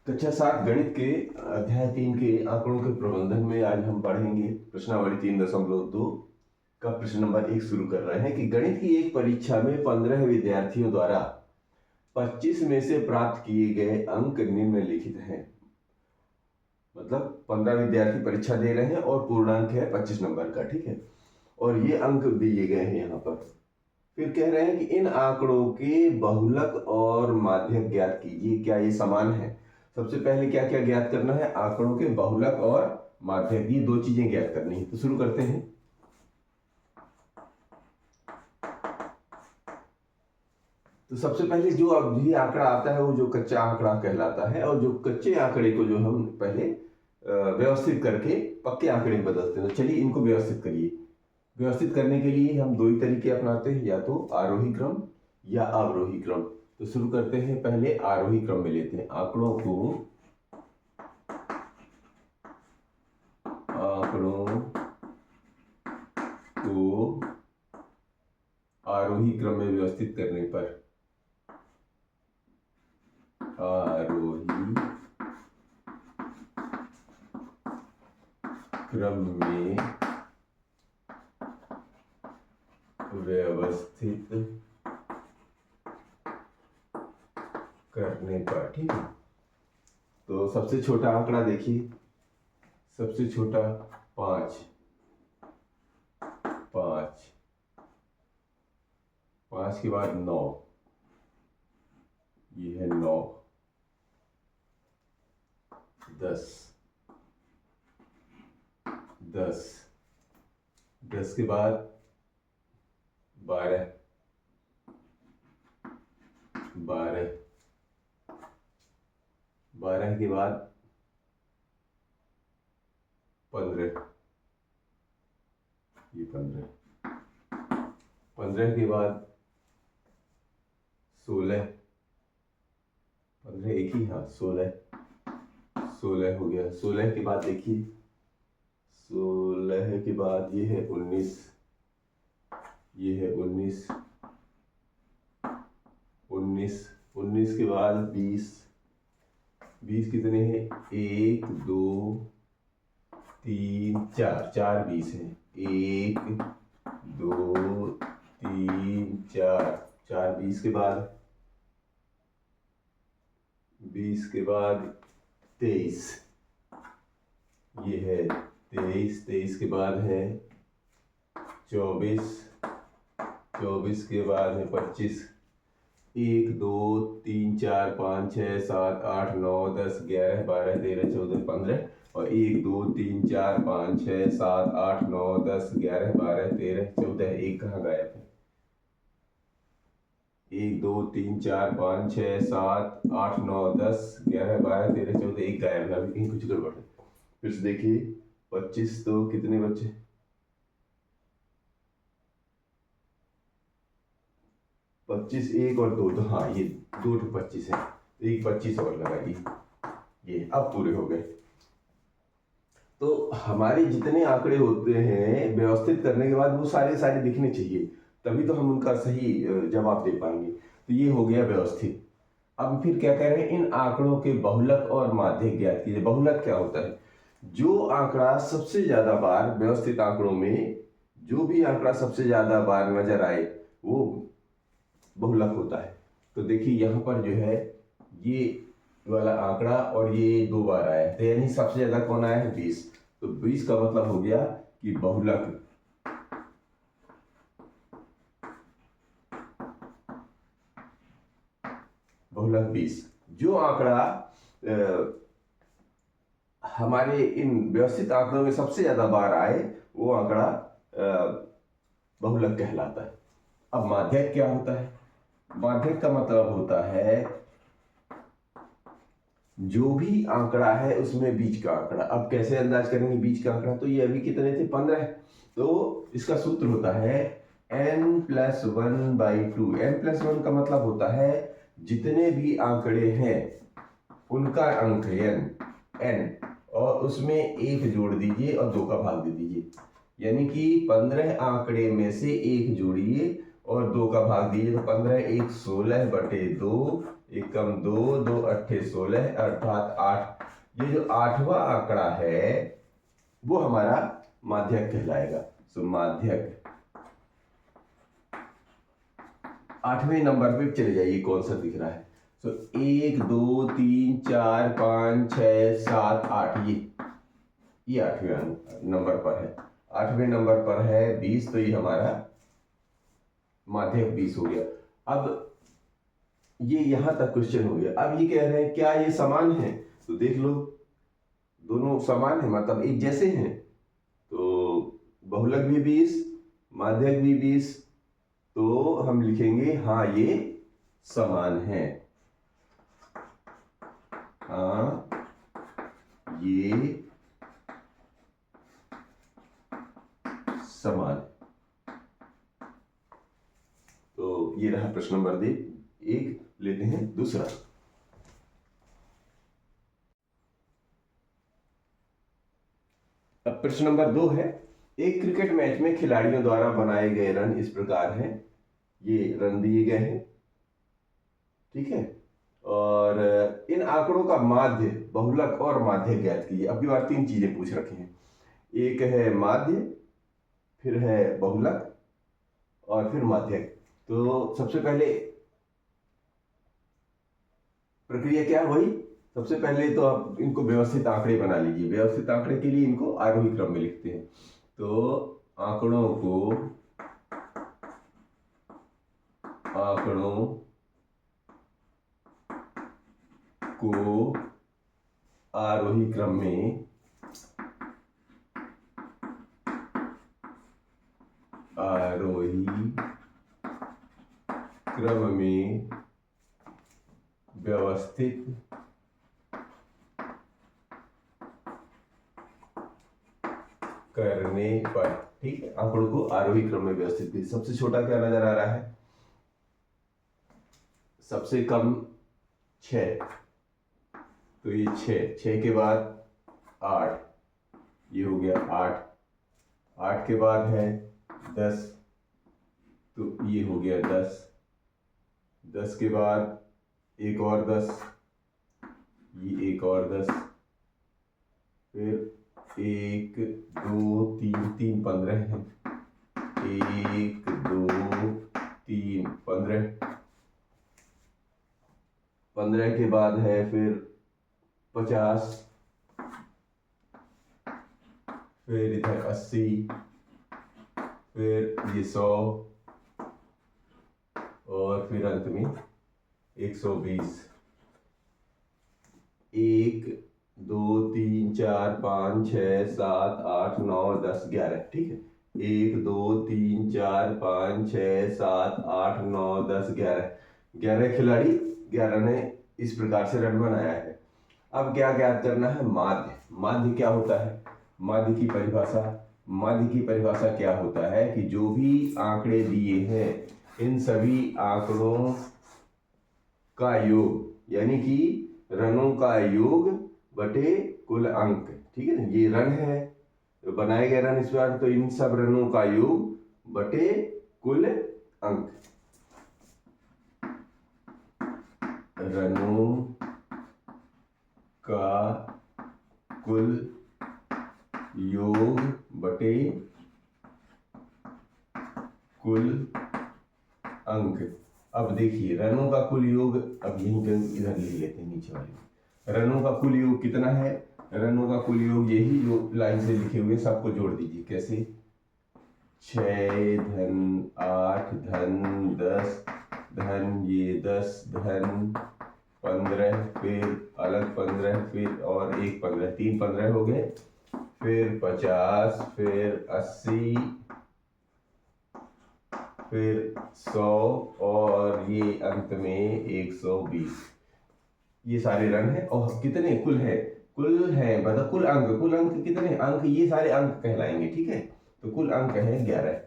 कक्षा 7 गणित के अध्याय 3 के आंकड़ों के प्रबंधन में आज हम पढ़ेंगे प्रश्नावली 3.2 का प्रश्न नंबर 1 शुरू कर रहे हैं कि गणित की एक परीक्षा में 15 विद्यार्थियों द्वारा 25 में से प्राप्त किए गए अंक निम्नलिखित हैं। मतलब 15 विद्यार्थी परीक्षा दे रहे हैं और पूर्णांक है 25 नंबर का, ठीक है, और ये अंक दिए गए हैं यहाँ पर। फिर कह रहे हैं कि इन आंकड़ों के बहुलक और माध्यक ज्ञात कीजिए, क्या ये समान है। सबसे पहले क्या क्या ज्ञात करना है, आंकड़ों के बहुलक और माध्यक, ये दो चीजें ज्ञात करनी है। तो शुरू करते हैं। तो सबसे पहले जो अभी आंकड़ा आता है वो जो कच्चा आंकड़ा कहलाता है, और जो कच्चे आंकड़े को जो हम पहले व्यवस्थित करके पक्के आंकड़े में बदलते हैं। तो चलिए इनको व्यवस्थित करिए। व्यवस्थित करने के लिए हम दो ही तरीके अपनाते हैं, या तो आरोही क्रम या अवरोही क्रम। तो शुरू करते हैं, पहले आरोही क्रम में लेते हैं। आंकड़ों को आरोही क्रम में व्यवस्थित करने पर आरोही क्रम में व्यवस्थित करने पर, ठीक है। तो सबसे छोटा आंकड़ा देखिए, सबसे छोटा 5, 5 के बाद 9, ये है 9, 10, 10 के बाद 12, 12 के बाद 15, ये 15 के बाद 16, 15 एक ही, हाँ 16 हो गया। 16 के बाद देखिए, 16 के बाद ये है 19, ये है 19, 19 के बाद 20, 20 कितने हैं, 1 2 3 4, 4 20 है, 1 2 3 4, 4 20 के बाद 23, ये है 23 के बाद है 24, 24 के बाद है 25, 1 2 3 4 5 6 7 8 9 10 11 12 13 14 15, और 1 2 3 4 5 6 7 8 9 10 11 12 13 14, एक कहाँ गायब है। 1 2 3 4 5 6 7 8 9 10 11 12 13 14, एक गायब है, अभी कहीं कुछ गड़बड़ है। फिर से देखिए, 25 तो कितने बचे, 25 1 और 2, तो हाँ ये 2 तो 25 है, तो एक 25 और लगाइए, ये अब पूरे हो गए। तो हमारे जितने आंकड़े होते हैं व्यवस्थित करने के बाद वो सारे दिखने चाहिए, तभी तो हम उनका सही जवाब दे पाएंगे। तो ये हो गया व्यवस्थित। अब फिर क्या कह रहे हैं, इन आंकड़ों के बहुलक और माध्यक ज्ञात कीजिए। बहुलक क्या होता है, जो आंकड़ा सबसे ज्यादा बार व्यवस्थित आंकड़ों में जो भी आंकड़ा सबसे ज्यादा बार नजर आए वो बहुलक होता है। तो देखिए यहाँ पर जो है ये वाला आंकड़ा और ये 2 बार आया है, तो यानी सबसे ज्यादा कौन आया है, 20। तो 20 का मतलब हो गया कि बहुलक बहुलक 20। जो आंकड़ा हमारे इन व्यवस्थित आंकड़ों में सबसे ज्यादा बार आए वो आंकड़ा बहुलक कहलाता है। अब माध्यक क्या होता है, माध्यक का मतलब होता है जो भी आंकड़ा है उसमें बीच का आंकड़ा। अब कैसे अंदाज करेंगे बीच का आंकड़ा, तो ये अभी कितने थे, 15, तो इसका सूत्र होता है n+1/2। n+1 का मतलब होता है जितने भी आंकड़े हैं उनका अंक n, और उसमें 1 जोड़ दीजिए और 2 का भाग दे दीजिए, यानी कि 15 आंकड़े में से 1 जोड़िए और 2 का भाग दीजिए। तो 15 1 16/2, एक कम 2, 2 अट्ठे 16 अर्थात 8। ये जो 8वां आंकड़ा है वो हमारा माध्यक कहलाएगा। सो माध्यक 8वें नंबर पे चले जाइए, कौन सा दिख रहा है। सो 1 2 3 4 5 6 7 8, ये 8वें नंबर पर है। 8वें नंबर पर है 20, तो ये हमारा माध्यक 20 हो गया। अब ये यहां तक क्वेश्चन हो गया। अब ये कह रहे हैं क्या ये समान है, तो देख लो दोनों समान है, मतलब एक जैसे हैं। तो बहुलक भी 20, माध्यक भी 20, तो हम लिखेंगे हाँ ये समान है। हाँ ये समान। तो ये रहा प्रश्न नंबर 1। लेते हैं दूसरा। अब प्रश्न नंबर 2 है, एक क्रिकेट मैच में खिलाड़ियों द्वारा बनाए गए रन इस प्रकार हैं। ये रन दिए गए हैं, ठीक है। और इन आंकड़ों का माध्य, बहुलक और माध्य ज्ञात कीजिए। अब की बार 3 चीजें पूछ रखे हैं, एक है माध्य, फिर है बहुलक और फिर माध्यक। तो सबसे पहले प्रक्रिया क्या, वही सबसे पहले तो आप इनको व्यवस्थित आंकड़े बना लीजिए। व्यवस्थित आंकड़े के लिए इनको आरोही क्रम में लिखते हैं। तो आंकड़ों को आरोही क्रम में व्यवस्थित करने पर, ठीक है, आंकड़ों को आरोही क्रम में व्यवस्थित कीजिए। सबसे छोटा क्या नजर आ रहा है, सबसे कम 6, तो ये 6 के बाद 8, ये हो गया 8 के बाद है 10, तो ये हो गया 10 के बाद एक और 10, ये एक और 10, फिर 1 2 3 15 है, 1 2 3 15 के बाद है फिर 50, फिर इधर 80, फिर ये 100 और फिर अंत में 120। 1 2 3 4 5 6 7 8 9 10 11, ठीक है। 1 2 3 4 5 6 7 8 9 10 11 खिलाड़ी 11 ने इस प्रकार से रन बनाया है। अब क्या ज्ञात करना है, माध्य। माध्य क्या होता है, माध्य की परिभाषा क्या होता है कि जो भी आंकड़े दिए हैं इन सभी आंकड़ों का योग, यानी कि रनों का योग बटे कुल अंक, ठीक है ना। ये रन है, तो बनाए गए रन इस बार, तो इन सब रनों का योग बटे कुल अंक। रनों का कुल योग बटे कुल अंक। अब देखिए रनों का कुल योग, अब यहीं पे इधर ले लेते हैं नीचे वाले। रनों का कुल योग कितना है, रनों का कुल योग यही जो लाइन से लिखे हुए सबको जोड़ दीजिए। कैसे, 6 धन 8 धन 10 धन ये 10 धन 15, फिर अलग 15, फिर और एक 15, 3 15 हो गए, फिर 50, फिर 80, फिर 100 और ये अंत में 120। ये सारे रन है। और कितने कुल है, मतलब कुल अंक कितने अंक, ये सारे अंक कहलाएंगे, ठीक है। तो कुल अंक है 11।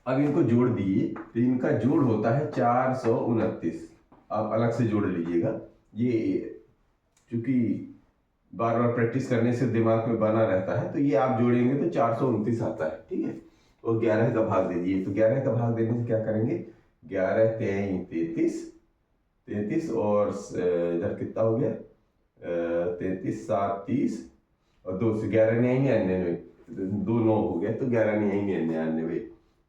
अब इनको जोड़ दिए तो इनका जोड़ होता है 429। आप अलग से जोड़ लीजिएगा, ये चूंकि बार बार प्रैक्टिस करने से दिमाग में बना रहता है, तो ये आप जोड़ेंगे तो 429 आता है, ठीक है। और 11 का भाग दे दिए, तो 11 का भाग देने से क्या करेंगे, 11 3 33, 33 और इधर कितना हो गया 33 7 30 और 2 से 11 नहीं 99 2 9 हो गया तो 11 नहीं 99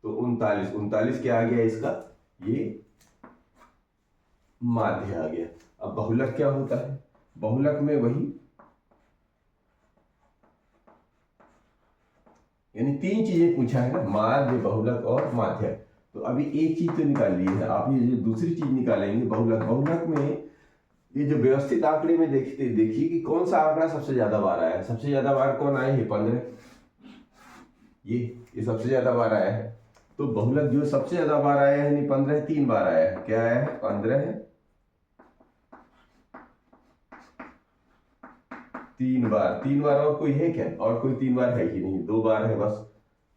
तो 39 39 क्या आ गया इसका ये माध्य आ गया। अब बहुलक क्या होता है बहुलक में वही यानी 3 चीजें पूछा है ना माध्य बहुलक और माध्य। तो अभी एक चीज तो निकाल ली है आप ये जो दूसरी चीज निकालेंगे बहुलक बहुलक में ये जो व्यवस्थित आंकड़े में देखिए कि कौन सा आंकड़ा सबसे ज्यादा बार आया है। सबसे ज्यादा बार कौन आया है 15 ये सबसे ज्यादा बार आया है। तो बहुलक जो सबसे ज्यादा बार आया है यानी 15 3 बार आया है। क्या आया है 15 है 3 बार और कोई है क्या और कोई 3 बार है ही नहीं 2 बार है बस।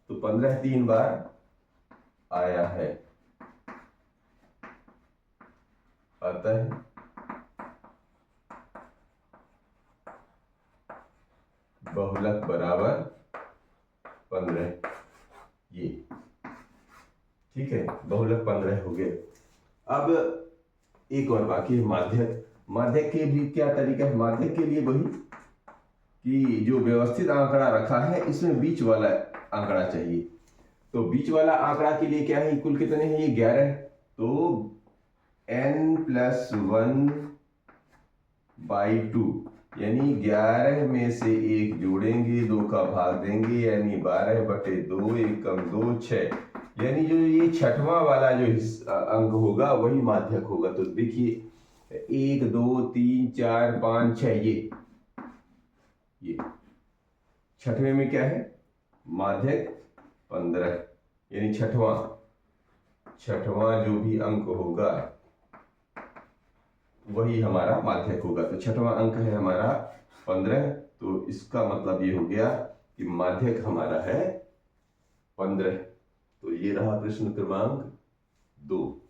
तो 15 3 बार आया है अतः बहुलक बराबर 15 ये ठीक है बहुलक 15 हो गए। अब एक और बाकी है माध्यक। माध्यक के भी क्या तरीका है माध्यक के लिए वही कि जो व्यवस्थित आंकड़ा रखा है इसमें बीच वाला आंकड़ा चाहिए। तो बीच वाला आंकड़ा के लिए क्या है कुल कितने हैं ये 11 तो n+1/2 यानी 11 में से 1 जोड़ेंगे 2 का भाग देंगे यानी 12/2 1 कम 2 6 यानी जो ये छठवां वाला जो अंक होगा वही माध्यक होगा। तो देखिए 1 2 3 4 5 6 ये छठवें में क्या है माध्यक 15 यानी छठवां जो भी अंक होगा वही हमारा माध्यक होगा। तो छठवां अंक है हमारा 15 तो इसका मतलब ये हो गया कि माध्यक हमारा है 15। तो ये रहा प्रश्न क्रमांक 2।